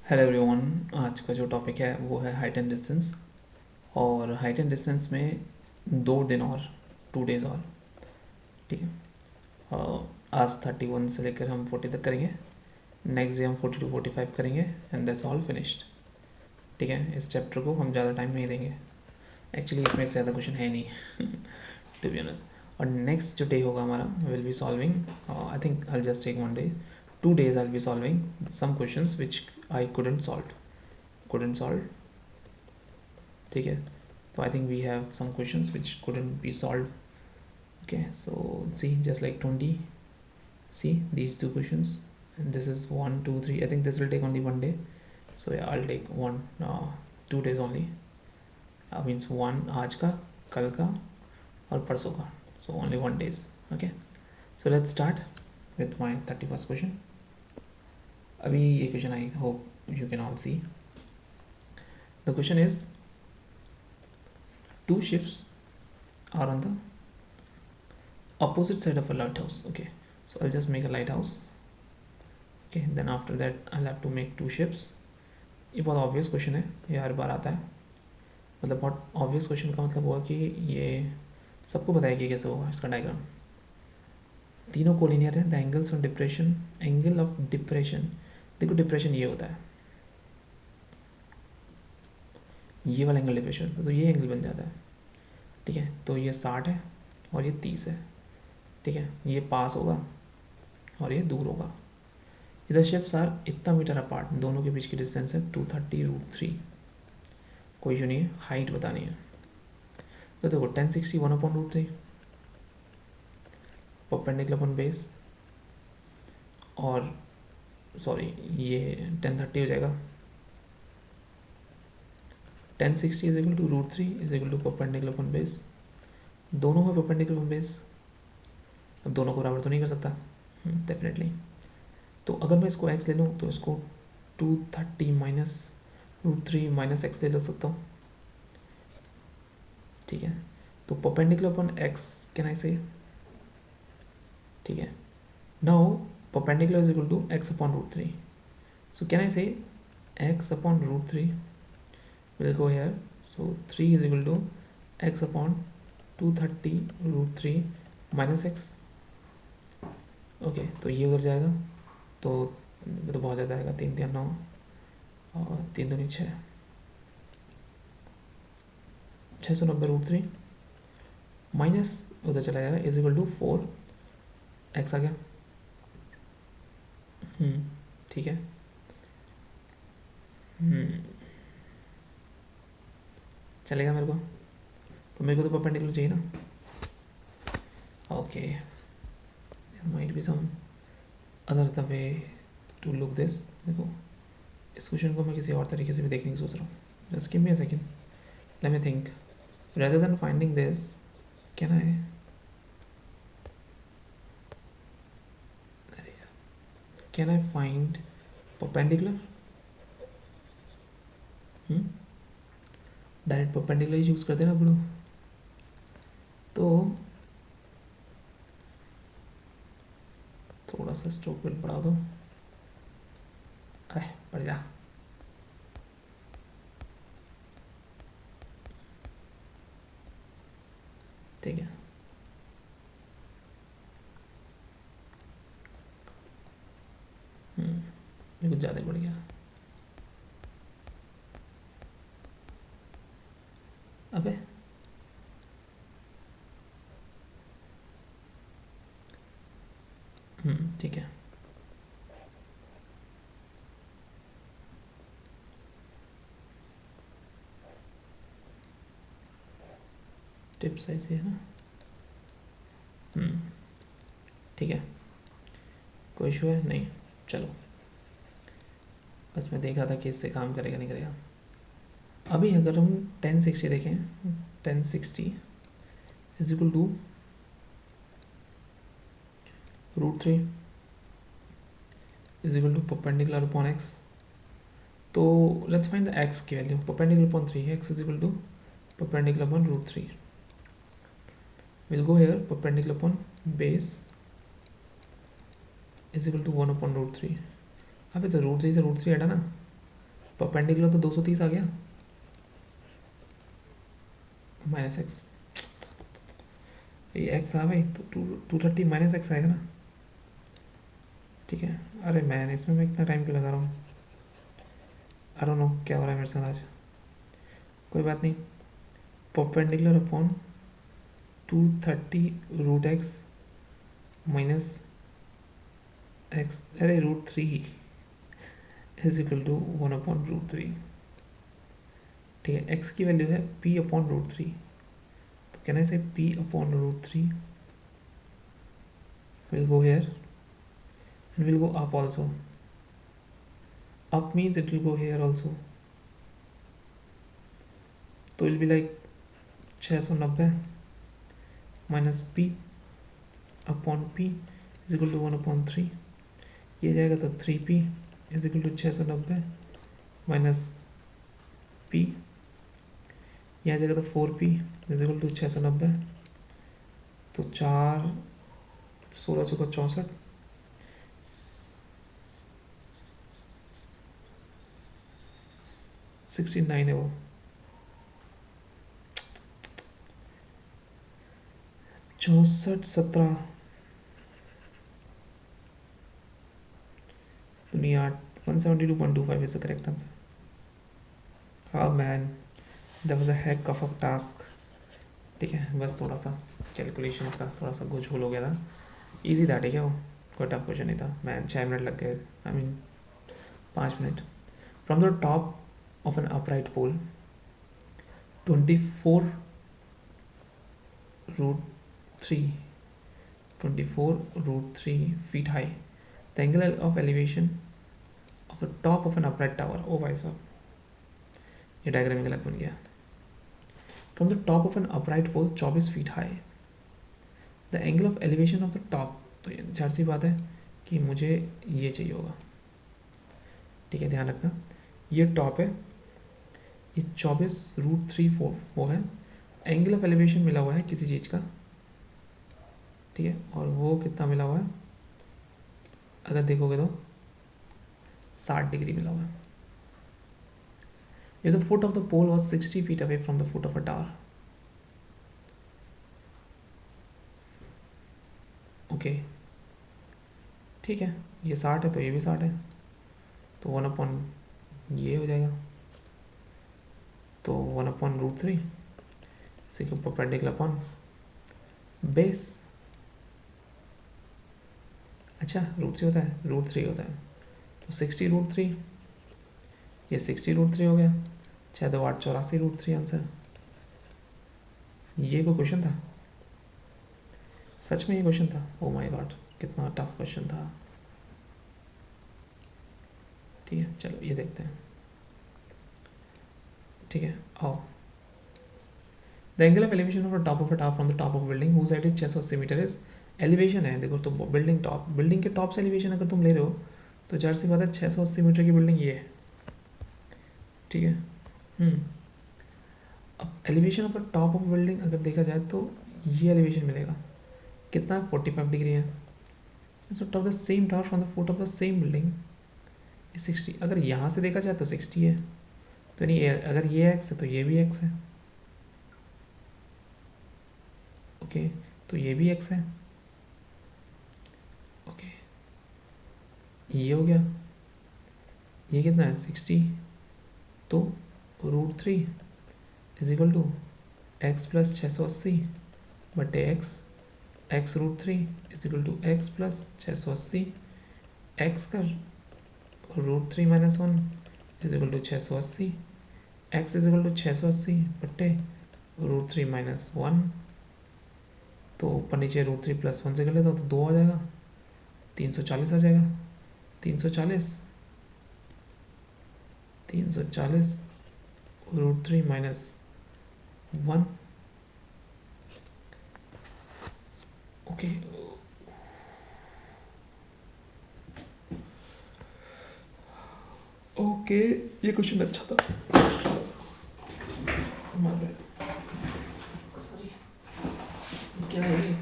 Hello everyone. आज का जो टॉपिक है वो है हाइट एंड डिस्टेंस। और हाइट एंड डिस्टेंस में 2 दिन और 2 डेज और, ठीक है। आज 31 से लेकर हम 40 तक करेंगे। नेक्स्ट डे हम 40 to 45 करेंगे एंड दैट्स ऑल फिनिश्ड। ठीक है, इस चैप्टर को हम ज़्यादा टाइम नहीं देंगे। एक्चुअली इसमें से ज़्यादा क्वेश्चन है नहीं टू बी ऑनेस्ट। और नेक्स्ट जो डे होगा हमारा will be solving, I think I just take 1 day, 2 days I be solving some questions which I couldn't solve, ठीक है। तो I think we have some questions which couldn't be solved. Okay, so see, just like 20, see these two questions, and this is 1 2 3. I think this will take only 1 day, so yeah, I'll take 2 days only. Means one आज का, कल का और परसों का, so only 1 days. Okay, so let's start with my 31st question. अभी ये question I hope you can all see. The question is, two ships are on the opposite side of a lighthouse. Okay, so I'll just make a lighthouse. Okay, then after that I'll have to make two ships. ये बहुत obvious question है, ये हर बार आता है। मतलब बहुत obvious question का मतलब हुआ कि ये सबको पता है कि कैसे होगा इसका डायग्राम। तीनों कोलिनियर है। The angles of depression, angle of depression, देखो डिप्रेशन ये होता है, ये वाला एंगल डिप्रेशन, तो ये एंगल बन जाता है। ठीक है, तो ये 60 है और ये 30 है। ठीक है, ये पास होगा और ये दूर होगा। इधर शिप्स आर इतना मीटर अपार्ट, दोनों के बीच की डिस्टेंस है 230√3। कोई इशू नहीं है, हाइट बतानी है। तो देखो 1060 1/√3 परपेंडिकुलर अपॉन बेस, और सॉरी ये 1030 हो जाएगा। 1060 is equal to √3 is equal to perpendicular upon base, दोनों है परपेंडिकुलर अपॉन बेस। अब दोनों को बराबर तो नहीं कर सकता डेफिनेटली, तो अगर मैं इसको x ले लूँ तो इसको 230 माइनस √3 माइनस एक्स ले सकता हूँ। ठीक है, तो perpendicular upon x can I say, ठीक है। Now perpendicular is equal to x upon √3, so can I say x upon √3 will go here, so 3 is equal to x upon 230√3 minus x. Okay, तो ये उधर जाएगा तो बहुत ज़्यादा आएगा, 3 3 9 और 3 2 6, 690√3 माइनस उधर चला जाएगा इज इक्वल टू 4 एक्स आ गया। ठीक है। चलेगा मेरे को, तो मेरे को तो परपेंडिकुलर चाहिए ना। Okay, might be some other the way to look this. देखो इस क्वेश्चन को मैं किसी और तरीके से भी देखने की सोच रहा हूँ। Just give me a second, let me think. rather than finding this, can I find perpendicular? Direct perpendicular use करते हैं ना ब्रो, तो थोड़ा सा स्ट्रोक वेट बढ़ा दो। अरे बढ़ जा। ठीक है, ये कुछ ज़्यादा बढ़ गया। अबे ठीक है, टिप साइज है ना। ठीक है, कोई इशू है नहीं। चलो, बस मैं देख रहा था कि इससे काम करेगा नहीं करेगा। अभी अगर हम 1060 देखें, 1060 is equal to √3 is equal to perpendicular upon x, तो लेट्स फाइंड द एक्स की value. Perpendicular upon 3, x is equal to perpendicular upon √3। Will go here, perpendicular upon base is equal to 1/√3। अबे तो √3 से √3 हटा ना, perpendicular तो 230 आ गया, minus x, ये एक्स आ भाई, तो 230 माइनस एक्स आएगा ना, ठीक है। अरे मैन इसमें मैं इतना टाइम क्यों लगा रहा हूँ, आई डोंट नो क्या हो रहा है मेरे साथ आज, कोई बात नहीं। Perpendicular upon 230 root x minus x, अरे root 3 is equal to 1 upon root 3, ठीक है। एक्स की वैल्यू है p अपॉन रूट 3, तो can I say p upon root 3 will go here and will go up also. Up means it will go here also. तो it will be like 690 minus p upon p is equal to 1 upon 3, ये जाएगा तो 3p is equal to 690 minus p, यहाँ जाएगा तो 4p is equal to 690, तो 4 16 चौका 64, 69 है वो, 64 17 दुनिया 172.25 is the correct answer. Oh man, that was a heck of a task. ठीक है, बस थोड़ा सा कैलकुलेशन का थोड़ा सा गोझोल हो गया था, इजी था, ठीक है, वो कोई टफ क्वेश्चन नहीं था। मैन 6 मिनट लग गए, I mean 5 minute. From the top of an upright pole 24 root 3 feet high, the angle of elevation of the top of an upright tower, ओ भाई साहब ये डायग्राम गलत बन गया। From the top of an upright pole 24 feet high, the angle of elevation of the top, तो जाहिर सी बात है कि मुझे ये चाहिए होगा, ठीक है, ध्यान रखना ये टॉप है, ये 24 रूट 3 वो है, एंगल ऑफ एलिवेशन मिला हुआ है किसी चीज़ का, ठीक है, और वो कितना मिला हुआ है, अगर देखोगे तो 60 डिग्री मिला हुआ है। If the foot of the pole was 60 feet away from the foot of a tower, okay ठीक है, ये 60 है तो ये भी 60 है, तो 1 अपॉन ये हो जाएगा, तो 1 अपॉन रूट 3 इसी के परपेंडिकुलर अपॉन बेस, अच्छा रूट 3 होता है, रूट 3 होता है, तो 60 रूट 3, ये 60 रूट 3 हो गया, 6 2 8 84 रूट 3 आंसर। ये कोई क्वेश्चन था, सच में ये क्वेश्चन था, ओ माय गॉड कितना टफ क्वेश्चन था, ठीक है चलो ये देखते हैं, ठीक है आओ। The angle of elevation of the top of a tower from the top of building whose height is 680 metre is, elevation है देखो, तो बिल्डिंग टॉप, बिल्डिंग के टॉप से एलिवेशन अगर तुम ले रहे हो तो जाहिर सी बात है 680 मीटर की बिल्डिंग ये है, ठीक है। अब elevation of the top of building अगर देखा जाए तो ये एलिवेशन मिलेगा कितना, 45 डिग्री है, तो top the same tower from the foot of the same building 60, अगर यहाँ से देखा जाए तो 60 है, तो नहीं अगर ये एक्स है तो ये भी एक्स है, ओके तो ये भी एक्स है, ओके ये हो गया, ये कितना है 60, तो root 3 is equal to x plus 680 बटे x, x root 3 is equal to x plus 680, x का root 3 minus 1 is equal to 680, x is equal to 680 बटे रूट 3 माइनस 1, तो ऊपर नीचे रूट 3 प्लस 1 से कर लेता तो 2 आ जाएगा, 340 आ जाएगा, 340 रूट 3 माइनस 1, ओके ओके ये क्वेश्चन अच्छा था, सॉरी क्या है ये,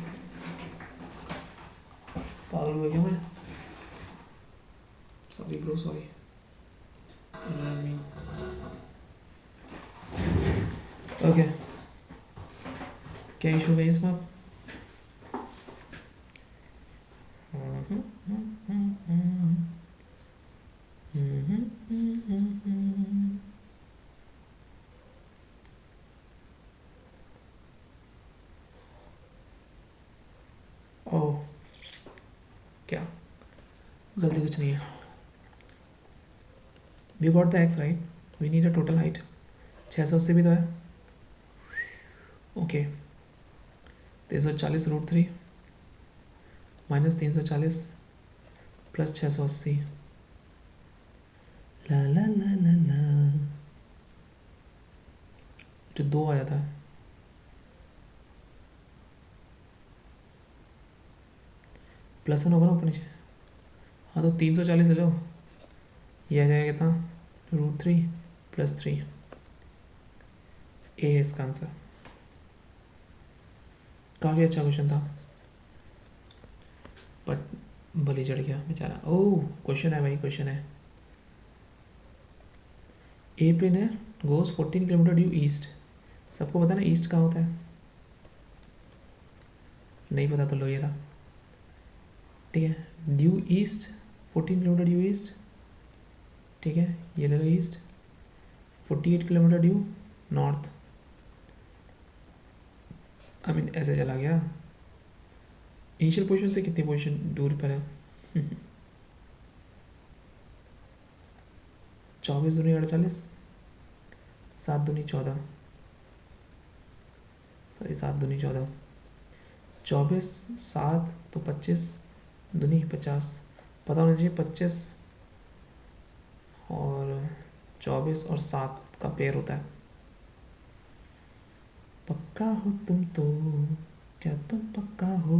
पागल हो गया मैं, सॉरी ब्रो सॉरी। ओके, क्या इशू है इसमें? ओह, क्या गलती कुछ नहीं है। We got the x right, we need a total height 680 भी तो है। ओके, 340√3 माइनस 340 प्लस 680, ला ला ला ला ला, जो 2 आ जाता है। प्लस 1 होगा ना ऊपर नीचे। हाँ तो 340 ले लो, ये आ जाएगा कितना, √3 + 3। ए है इसका आंसर। काफ़ी अच्छा क्वेश्चन था, बट बलि चढ़ गया बेचारा। ओह, क्वेश्चन है भाई, क्वेश्चन है। ए प्लेन है, गोज 14 किलोमीटर ड्यू ईस्ट। सबको पता है ना ईस्ट कहाँ होता है? नहीं पता तो लो ये रहा, ठीक है। Due east, 14 kilometre due east, ठीक है, ये ले लो east. 48 kilometre due north, I mean ऐसे चला गया। इनिशियल पोजीशन से कितनी पोजीशन दूर पर है? 24 दूनी 48, 7 दूनी 14, सॉरी 7 दूनी 14, 24 7 तो 25 दूनी 50, पता होना चाहिए 25 और 24 और 7 का पेयर होता है। पक्का हो तुम तो, क्या तुम पक्का हो?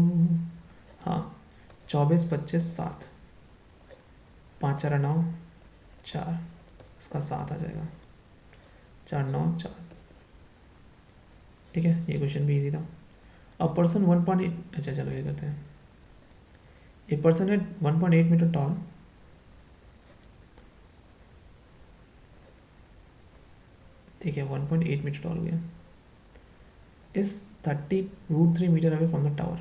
हाँ, 24 25 7, 5 4 9 4, इसका 7 आ जाएगा, 4 9 4, ठीक है। ये क्वेश्चन भी इजी था। अब पर्सन 1.8, अच्छा चलो ये करते हैं। ए पर्सन है 1.8 मीटर टॉल, ठीक है, 1.8 मीटर टॉल हो गया, इस 30√3 metre away from the tower.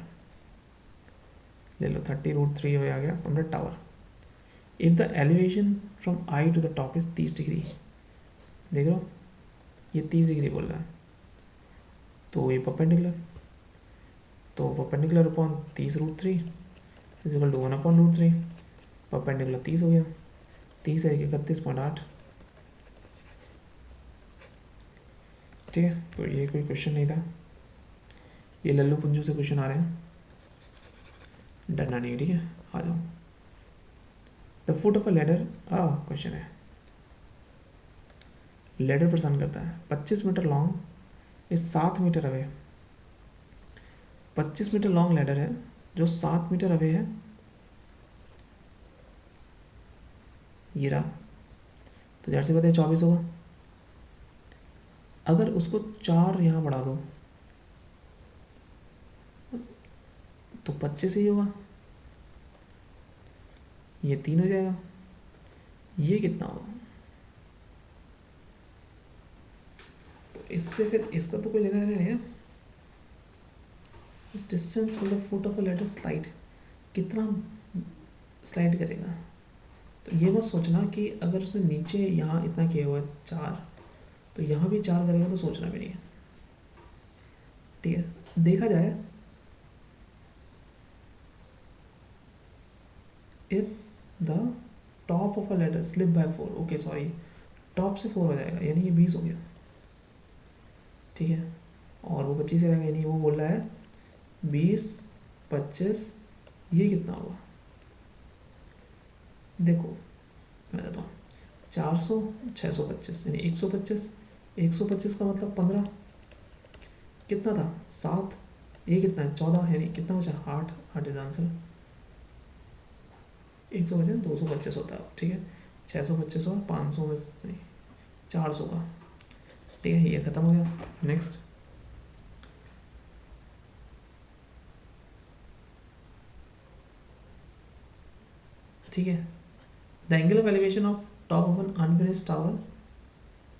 ले लो 30√3 अवे आ गया from the tower. If the elevation from eye to the top is 30 degree, देख लो ये 30 डिग्री बोल रहा है, तो ये परपेंडिकुलर, तो perpendicular upon 30√3 is equal to 1/√3, perpendicular 30 हो गया, 30 है 31.8, ठीक है। तो ये कोई क्वेश्चन नहीं था, ये लल्लू पुंजू से क्वेश्चन आ रहे हैं, डरना नहीं, ठीक है। आ जाओ। The foot of a ladder, question है, लेडर परेशान करता है, 25 metre long is 7 metre away, 25 metre long ladder है जो 7 मीटर अवे है, ये रहा, तो जाहिर सी बात है 24 होगा। अगर उसको 4 यहाँ बढ़ा दो तो 25 ही होगा, ये 3 हो जाएगा, ये कितना होगा? तो इससे फिर इसका तो कोई लेना देना नहीं है। Distance from the foot of a ladder slide, कितना स्लाइड करेगा? तो ये मत सोचना कि अगर उसने नीचे यहाँ इतना किया हुआ है 4, तो यहाँ भी 4 करेगा, तो सोचना भी नहीं है, ठीक है। देखा जाए, if the top of a letter slip by 4, okay sorry, top से 4 हो जाएगा, यानी ये 20 हो गया, ठीक है, और वो 25 रहेगा, यानी वो बोल रहा है 20 25, ये कितना होगा? देखो मैं बताता हूँ, 400 625 यानी 125, 125 का मतलब 15, कितना था 7, ये कितना है 14, यानी कितना बचा 8, 8 इज आंसर। 125 225 होता है, ठीक है, 625 और 500 में नहीं 400 का, ठीक है, ये खत्म हो गया। नेक्स्ट, ठीक है, the angle of elevation of top of an unfinished tower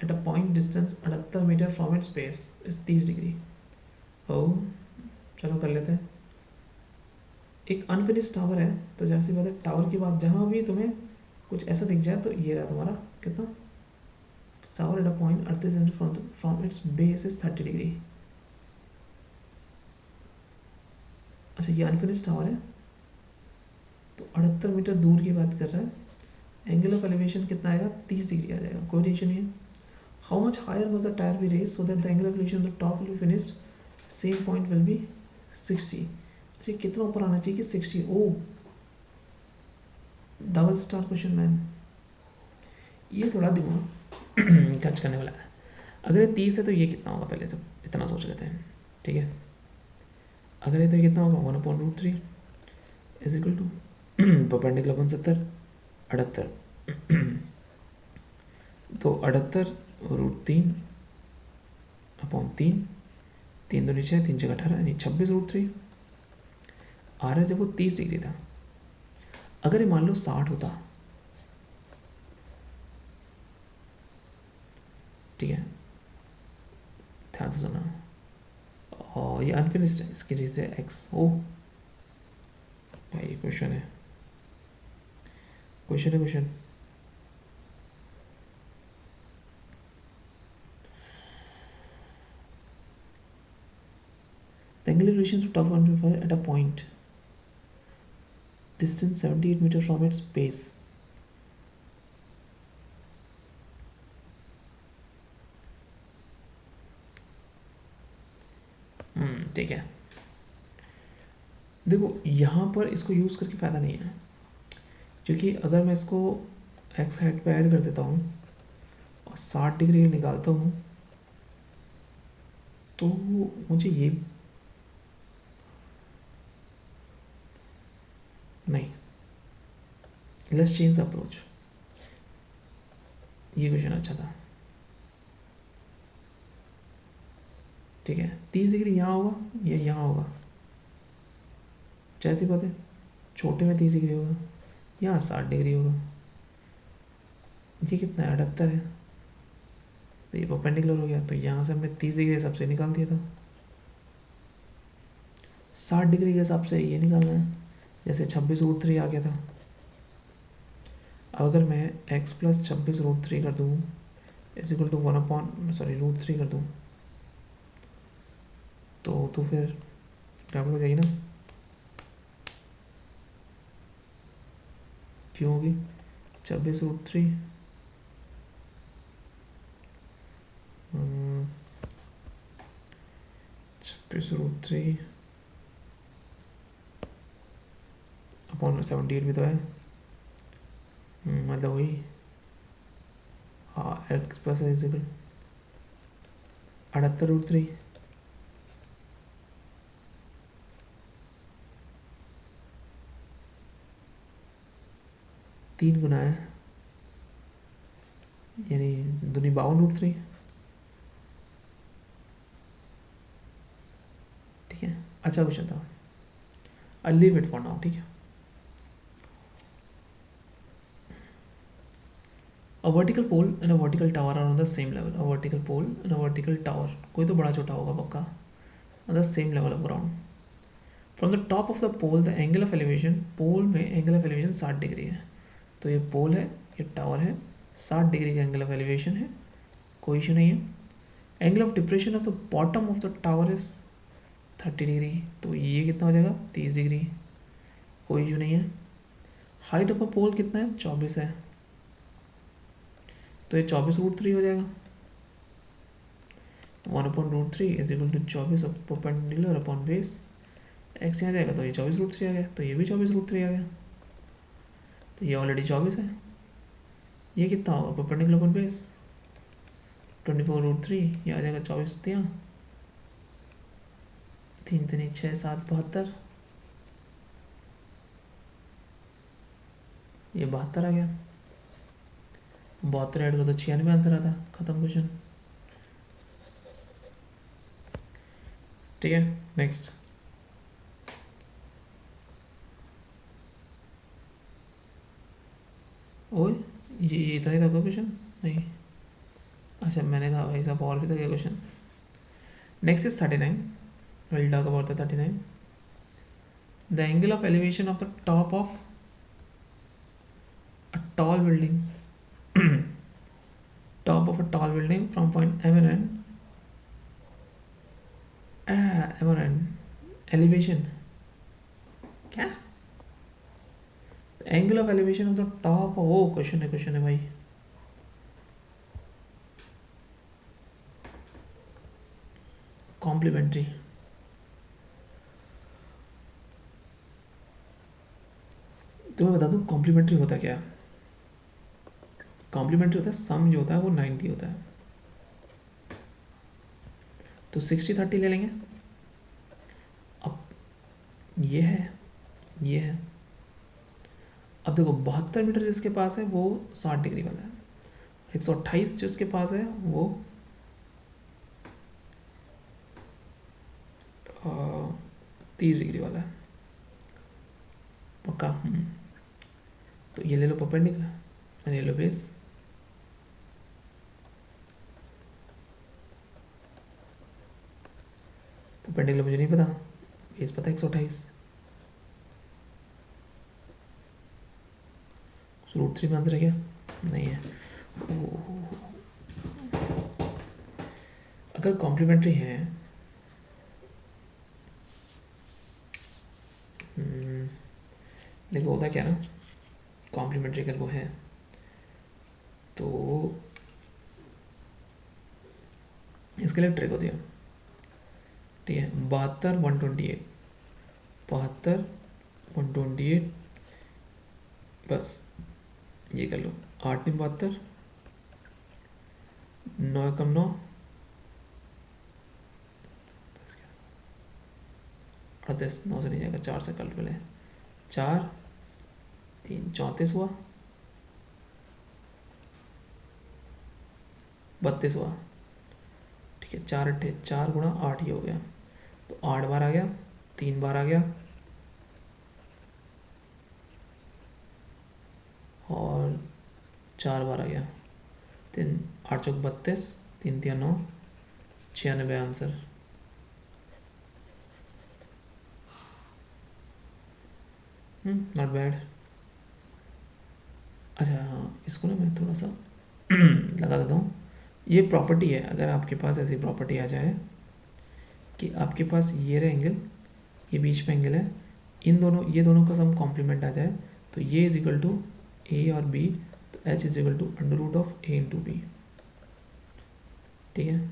at a point distance 78 metre from its base is 30 degree. ओ चलो कर लेते हैं। एक अनफिनिश टावर है, तो जैसी बात है टावर की बात, जहाँ भी तुम्हें कुछ ऐसा दिख जाए तो ये रहा तुम्हारा कितना, tower at a point 38 from its base is 30 degree. अच्छा ये अनफिनिश टावर है, तो 78 मीटर दूर की बात कर रहा है। एंगल ऑफ एलिवेशन कितना आएगा, 30 डिग्री आ जाएगा, कोई टेंशन नहीं है। How much higher was the tyre be raised so that the angle of elevation the top will be finished same point will be 60। अच्छा कितना ऊपर आना चाहिए कि 60। ओ डबल स्टार क्वेश्चन मैन, ये थोड़ा दिमाग खर्च करने वाला है। अगर ये 30 है तो ये कितना होगा, पहले से इतना सोच लेते हैं, ठीक है। अगर ये तो कितना होगा 1/√3 is equal to perpendicular upon 70 78 तो 78√3/3, 3 2 6 3 6 18 यानी 26√3 आ रहा है जब वो 30 डिग्री था। अगर ये मान लो 60 होता, ठीक है, ध्यान से सुना। और ये अनफिनिश्ड है, इसकी वजह से एक्स। ओ भाई क्वेश्चन है, क्वेश्चन है, question. The angular relation to top 125 at a point distance 78 meter from its base. ठीक है। देखो यहाँ पर इसको यूज़ करके फ़ायदा नहीं है, क्योंकि अगर मैं इसको एक्स हेड पे ऐड कर देता हूँ और 60 डिग्री निकालता हूँ तो मुझे ये नहीं, लेट्स चेंज द अप्रोच। ये क्वेश्चन अच्छा था, ठीक है। 30 डिग्री यहाँ होगा, ये यहाँ होगा, जैसी बात है। छोटे में 30 डिग्री होगा, यहाँ 60 डिग्री होगा। ये कितना है 78 है, तो ये परपेंडिकुलर हो गया, तो यहाँ से हमने 30 डिग्री हिसाब से निकाल दिया था। 60 डिग्री के हिसाब से ये निकालना है, जैसे 26√3 आ गया था। अब अगर मैं x प्लस 26√3 कर दूँ इज इक्वल टू 1/√3 कर दूँ तो फिर गड़बड़ हो जाएगी ना, क्यों होगी। 26√3 26√3 अपॉन 78 भी तो है, मतलब वही। हाँ एक्स प्लस इज इक्वल 78√3, 3 गुना है, यानी दूनी 52√3, ठीक है। अच्छा क्वेश्चन था, I leave it for now, ठीक है। A vertical pole and a vertical tower are on the same level. A vertical pole and a vertical tower, कोई तो बड़ा छोटा होगा पक्का, on the same level of ground. From the top of the pole, the angle of elevation, पोल में angle of elevation 60 degree है। तो ये पोल है, ये टावर है, 60 डिग्री का एंगल ऑफ एलिवेशन है, कोई इशू नहीं है। Angle of depression of the bottom of the tower is 30 degree, तो ये कितना हो जाएगा 30 डिग्री, कोई इशू नहीं है। हाइट ऑफ अ पोल कितना है 24 है, तो ये 24√3 हो जाएगा। 1/√3 is equal to 24 perpendicular upon base, x यहाँ जाएगा तो ये 24√3 आ गया, तो ये भी 24√3 आ गया, तो ये ऑलरेडी 24 है। ये कितना होगा परपेंडिकुलर अपॉन बेस 24√3, ये आ जाएगा 24 यहाँ, 3 3 6 7 72, ये 72 आ गया। 72 ऐड करो तो 96 आंसर आता, खत्म क्वेश्चन, ठीक है। नेक्स्ट, ओए ये इतना ही था क्वेश्चन नहीं, अच्छा मैंने कहा भाई साहब और भी था क्या question. Next is 39. Will talk about the 39. The angle of elevation of the top of a tall building top of a tall building from point eminent elevation क्या angle of elevation of the top. वो question है भाई. Complementary. तो मैं बता दूं complementary होता क्या है. कॉम्प्लीमेंट्री होता है सम जो होता है वो 90 होता है. तो 60-30 ले लेंगे. अब ये है. अब देखो 72 मीटर जिसके पास है वो 60 डिग्री वाला है. 128 जो उसके पास है वो 30 डिग्री वाला है. पक्का. तो ये ले लो परपेंडिकुलर, ये लो बेस. परपेंडिकुलर मुझे नहीं पता, बेस पता है 128. √3 में आंसर है क्या? नहीं है. अगर कॉम्प्लीमेंट्री है देखो होता क्या ना, कॉम्प्लीमेंट्री अगर वो है तो इसके लिए ट्रिक होती है. ठीक है. 72 128 बस ये कर लो. 8 में 72, 9 कम 9 38. 9 से नहीं जाएगा, 4 से कर लो पहले. 4 3 34 हुआ, 32 हुआ. ठीक है. 4 8 4 गुणा 8 ही हो गया. तो 8 बार आ गया, 3 बार आ गया और 4 बार आ गया. 3 8 चौक 32, 3 3 9, 96 आंसर. Not bad. अच्छा हाँ, इसको ना मैं थोड़ा सा लगा देता हूँ. ये प्रॉपर्टी है, अगर आपके पास ऐसी प्रॉपर्टी आ जाए कि आपके पास ये रहा एंगल, ये बीच में एंगल है, ये दोनों का सम कॉम्प्लीमेंट आ जाए तो ये इज इक्वल टू ए और बी, तो H is equal to √(a)(b). ठीक है.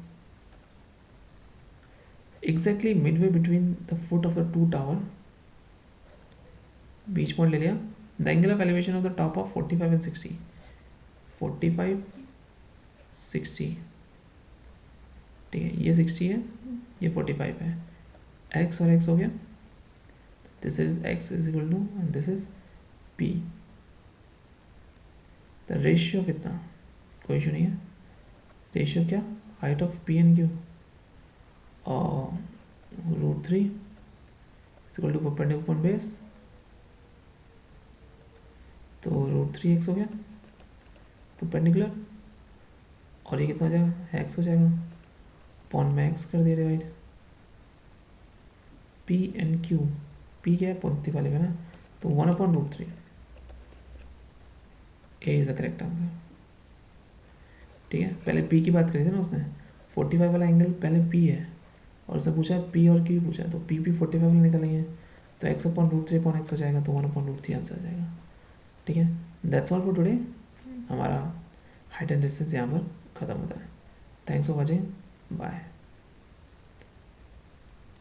Exactly midway between the foot of the two tower, बीच पॉइंट ले लिया. The angle of elevation of the top of 45 and 60. 45 60. ठीक है. ये 60 है, ये 45 है. x और x हो गया. This is x is equal to and this is p. The ratio कितना, कोई इशू नहीं है. रेशियो क्या, height of p and q और √3 is equal to perpendicular upon base. तो √3x हो गया परपेंडिकुलर, और ये कितना हो जाएगा, x हो जाएगा. अपॉन में x कर दिया divide. p and q, p क्या है पंक्ति वाले में ना, तो 1/√3. ए इज द करेक्ट आंसर. ठीक है. पहले p की बात करी थी ना उसने. 45 वाला एंगल पहले p है और उसने पूछा p और q पूछा, तो p 45 वाला निकालेंगे तो x/√3 x हो जाएगा, तो 1/√3 आंसर आ जाएगा. ठीक है. That's all for today. हमारा हाइट एंड डिस्टेंस यहाँ पर ख़त्म होता है. Thanks for watching. बाय.